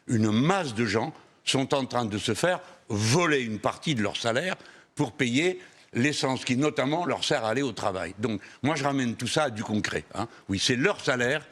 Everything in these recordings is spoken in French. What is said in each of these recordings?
une masse de gens sont en train de se faire voler une partie de leur salaire pour payer l'essence qui, notamment, leur sert à aller au travail. Donc, moi, je ramène tout ça à du concret. Hein. Oui, c'est leur salaire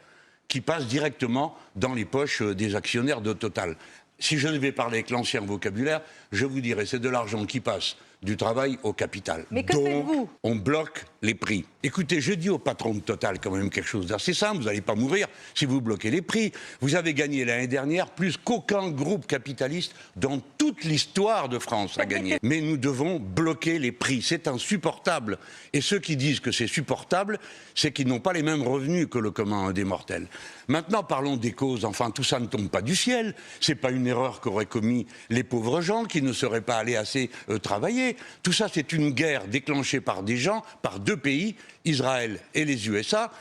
qui passe directement dans les poches des actionnaires de Total. Si je devais parler avec l'ancien vocabulaire, je vous dirais c'est de l'argent qui passe du travail au capital. Mais que faites-vous ? On bloque les prix. Écoutez, je dis au patron de Total quand même quelque chose d'assez simple. Vous n'allez pas mourir si vous bloquez les prix. Vous avez gagné l'année dernière plus qu'aucun groupe capitaliste dans toute l'histoire de France a gagné. Mais nous devons bloquer les prix. C'est insupportable. Et ceux qui disent que c'est supportable, c'est qu'ils n'ont pas les mêmes revenus que le commun des mortels. Maintenant, parlons des causes. Enfin, tout ça ne tombe pas du ciel. C'est pas une erreur qu'auraient commis les pauvres gens qui ne seraient pas allés assez travailler. Tout ça, c'est une guerre déclenchée par des gens, par deux pays, Israël et les USA,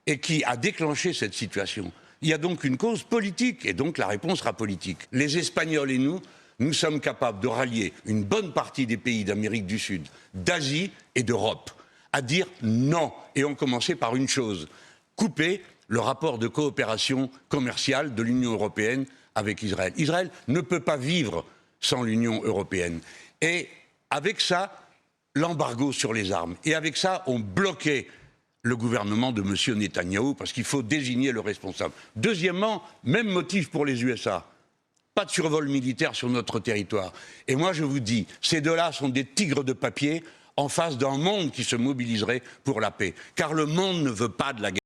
et qui a déclenché cette situation. Il y a donc une cause politique, et donc la réponse sera politique. Les Espagnols et nous sommes capables de rallier une bonne partie des pays d'Amérique du Sud, d'Asie et d'Europe, à dire non. Et on commençait par une chose, couper le rapport de coopération commerciale de l'Union européenne avec Israël. Israël ne peut pas vivre sans l'Union européenne. Et avec ça, l'embargo sur les armes. Et avec ça, on bloquait le gouvernement de M. Netanyahou, parce qu'il faut désigner le responsable. Deuxièmement, même motif pour les USA. Pas de survol militaire sur notre territoire. Et moi, je vous dis, ces deux-là sont des tigres de papier en face d'un monde qui se mobiliserait pour la paix. Car le monde ne veut pas de la guerre.